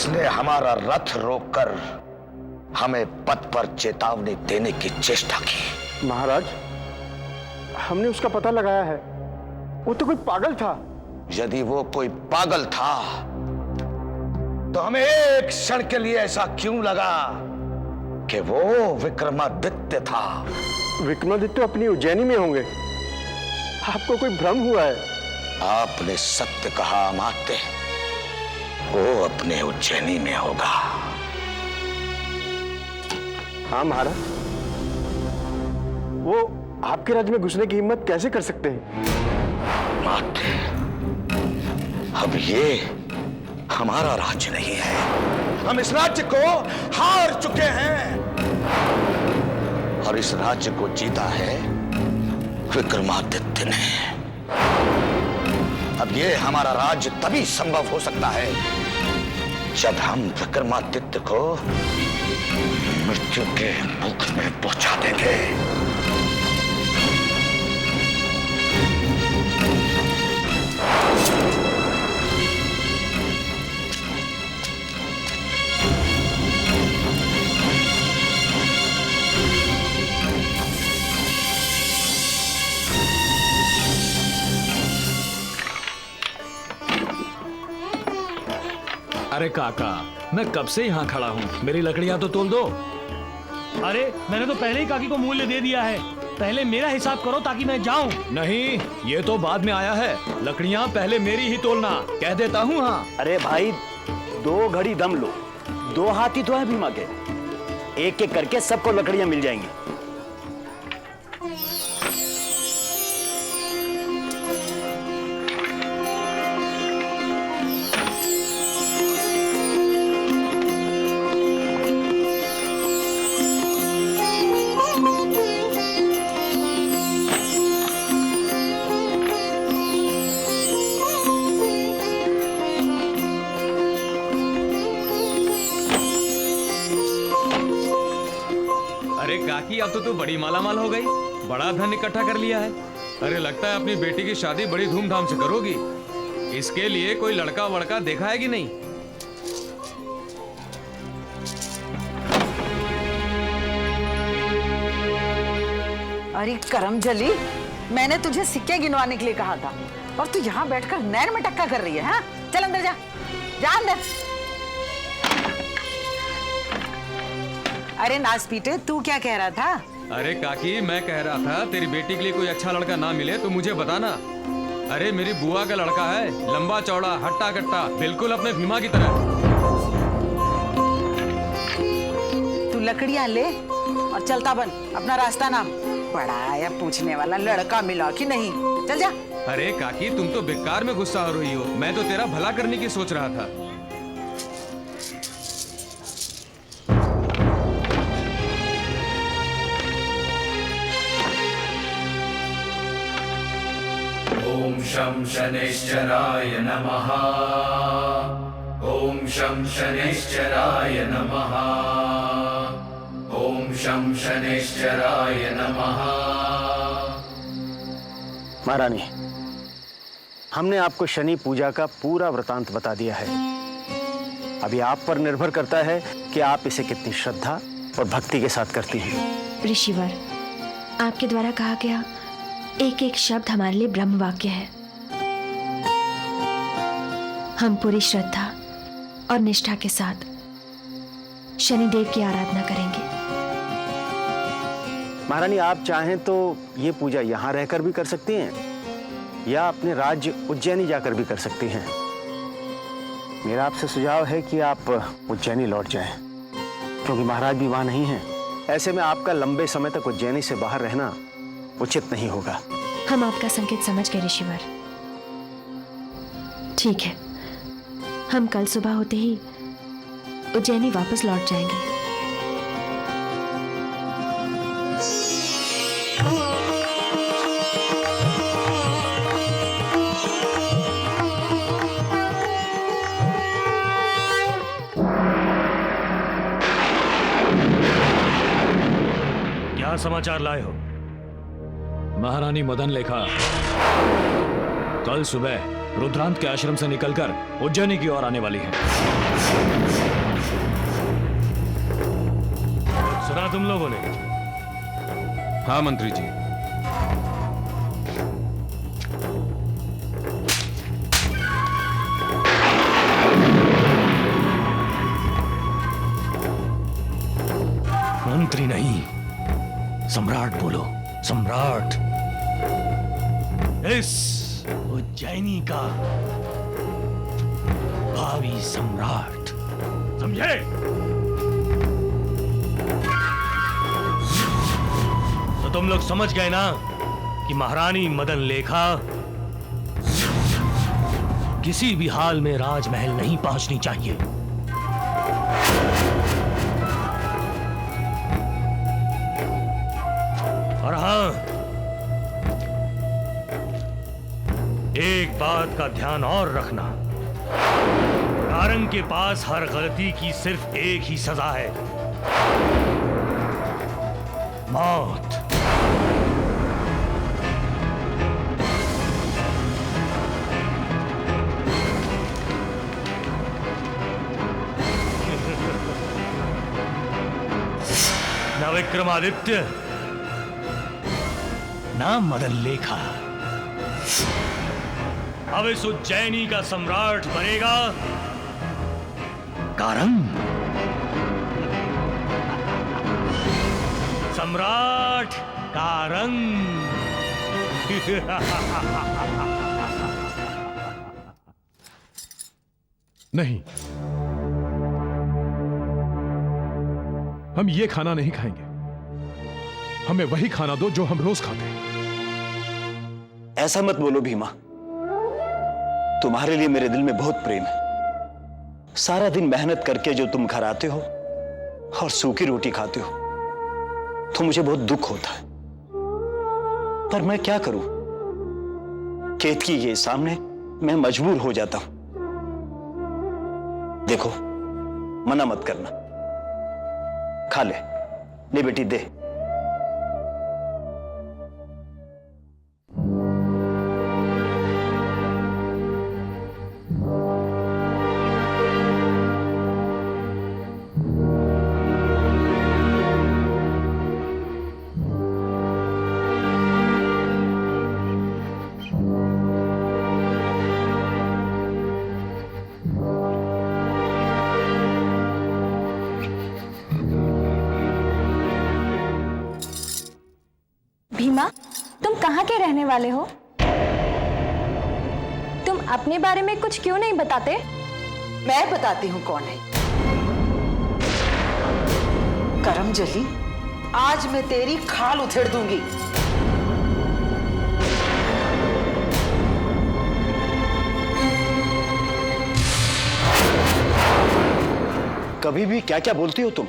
जिसने हमारा रथ रोककर हमें पथ पर चेतावनी देने की चेष्टा की। महाराज, हमने उसका पता लगाया है। वो तो कोई पागल था। यदि वो कोई पागल था तो हमें एक क्षण के लिए ऐसा क्यों लगा कि वो विक्रमादित्य था? विक्रमादित्य अपनी उज्जैनी में होंगे। आपको कोई भ्रम हुआ है। आपने सत्य कहा अमात्य, वो अपने उज्जैनी में होगा। हाँ महाराज, वो आपके राज्य में घुसने की हिम्मत कैसे कर सकते हैं? अमात्य, अब ये हमारा राज्य नहीं है। हम इस राज्य को हार चुके हैं और इस राज्य को जीता है विक्रमादित्य ने। अब ये हमारा राज्य तभी संभव हो सकता है जब हम विक्रमादित्य को मृत्यु के मुख में पहुंचा देंगे। अरे काका, मैं कब से यहाँ खड़ा हूँ, मेरी लकड़ियाँ तो तोल दो। अरे मैंने तो पहले ही काकी को मूल्य दे दिया है। पहले मेरा हिसाब करो ताकि मैं जाऊँ। नहीं, ये तो बाद में आया है। लकड़ियाँ पहले मेरी ही तोलना, कह देता हूँ। हाँ अरे भाई, 2 घड़ी दम लो। 2 हाथी तो है भीमा के, एक एक करके सबको लकड़ियां मिल जाएंगी। अरे काकी, अब तो तू बड़ी मालामाल हो गई, बड़ा धन इकट्ठा कर लिया है। अरे लगता है अपनी बेटी की शादी बड़ी धूमधाम से करोगी। इसके लिए कोई लड़का वड़का देखा है कि नहीं? अरे करमजली, मैंने तुझे सिक्के गिनवाने के लिए कहा था और तू यहाँ बैठकर नैन में टक्का कर रही है। हाँ? चल अंदर जा, जा अंदर। अरे नास पीटे, तू क्या कह रहा था? अरे काकी, मैं कह रहा था तेरी बेटी के लिए कोई अच्छा लड़का ना मिले तो मुझे बताना। अरे मेरी बुआ का लड़का है, लंबा चौड़ा हट्टा कट्टा, बिल्कुल अपने भीमा की तरह। तू लकड़ियां ले और चलता बन, अपना रास्ता नाम। बड़ा आया पूछने वाला, लड़का मिला कि नहीं, चल जा। अरे काकी, तुम तो बेकार में गुस्सा हो रही हो, मैं तो तेरा भला करने की सोच रहा था। ओम शं शनैश्चराय नमः। ओम शं शनैश्चराय नमः। ओम शं शनैश्चराय नमः। महारानी, हमने आपको शनि पूजा का पूरा वृतांत बता दिया है। अभी आप पर निर्भर करता है कि आप इसे कितनी श्रद्धा और भक्ति के साथ करती हैं। ऋषिवर, आपके द्वारा कहा गया एक एक शब्द हमारे लिए ब्रह्म वाक्य है। हम पूरी श्रद्धा और निष्ठा के साथ शनिदेव की आराधना करेंगे। महारानी, आप चाहें तो ये पूजा यहाँ रहकर भी कर सकती हैं या अपने राज्य उज्जैनी जाकर भी कर सकती हैं। मेरा आपसे सुझाव है कि आप उज्जैनी लौट जाएं, क्योंकि महाराज भी वहां नहीं हैं। ऐसे में आपका लंबे समय तक उज्जैनी से बाहर रहना उचित नहीं होगा। हम आपका संकेत समझ गए ऋषिवर। ठीक है, हम कल सुबह होते ही उज्जैनी वापस लौट जाएंगे। क्या समाचार लाए हो? महारानी मदन लेखा कल सुबह रुद्रांत के आश्रम से निकलकर उज्जैनी की ओर आने वाली है। सुना तुम लोगों ने? हाँ मंत्री जी। मंत्री नहीं, सम्राट बोलो, सम्राट। इस उज्जैनी का भावी सम्राट, समझे? तो तुम लोग समझ गए ना कि महारानी मदन लेखा किसी भी हाल में राजमहल नहीं पहुंचनी चाहिए। और हाँ, एक बात का ध्यान और रखना, नारंग के पास हर गलती की सिर्फ एक ही सजा है, मौत। न विक्रमादित्य, ना मदन लेखा, अब इस उज्जैनी का सम्राट बनेगा कारंग। सम्राट कारंग। नहीं, हम ये खाना नहीं खाएंगे। हमें वही खाना दो जो हम रोज खाते हैं। ऐसा मत बोलो भीमा, तुम्हारे लिए मेरे दिल में बहुत प्रेम है। सारा दिन मेहनत करके जो तुम घर आते हो और सूखी रोटी खाते हो तो मुझे बहुत दुख होता है, पर मैं क्या करूं? केतकी के सामने मैं मजबूर हो जाता हूं। देखो, मना मत करना, खा ले बेटी, दे। भीमा, तुम कहाँ के रहने वाले हो? तुम अपने बारे में कुछ क्यों नहीं बताते? मैं बताती हूँ कौन है। करमजली, आज मैं तेरी खाल उधेड़ दूंगी। कभी भी क्या क्या बोलती हो तुम?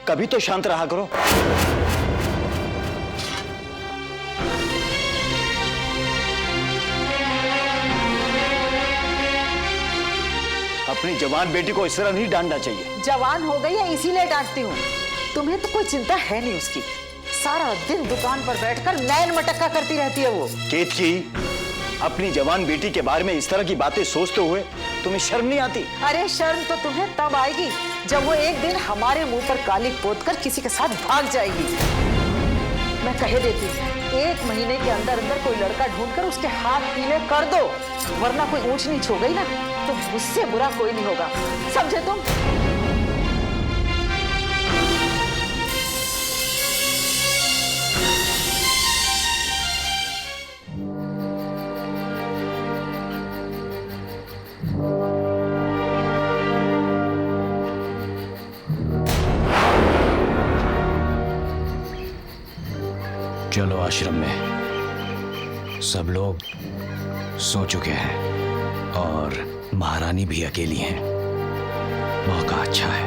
कभी तो शांत रहा करो। अपनी जवान बेटी को इस तरह नहीं डांटना चाहिए। जवान हो गई है इसीलिए डांटती हूँ। तुम्हें तो कोई चिंता है नहीं उसकी। सारा दिन दुकान पर बैठकर नैन मटक्का करती रहती है वो। केतकी, अपनी जवान बेटी के बारे में इस तरह की बातें सोचते हुए तुम्हें शर्म नहीं आती? अरे शर्म तो तुम्हें तब आएगी जब वो एक दिन हमारे मुंह पर कालिक पोतकर किसी के साथ भाग जाएगी। मैं कह देती हूँ, 1 महीने के अंदर अंदर कोई लड़का ढूंढकर उसके हाथ पीले कर दो, वरना कोई ऊंच नीच हो गई ना तो मुझसे बुरा कोई नहीं होगा, समझे तुम? चलो आश्रम में। सब लोग सो चुके हैं और महारानी भी अकेली हैं। मौका अच्छा है।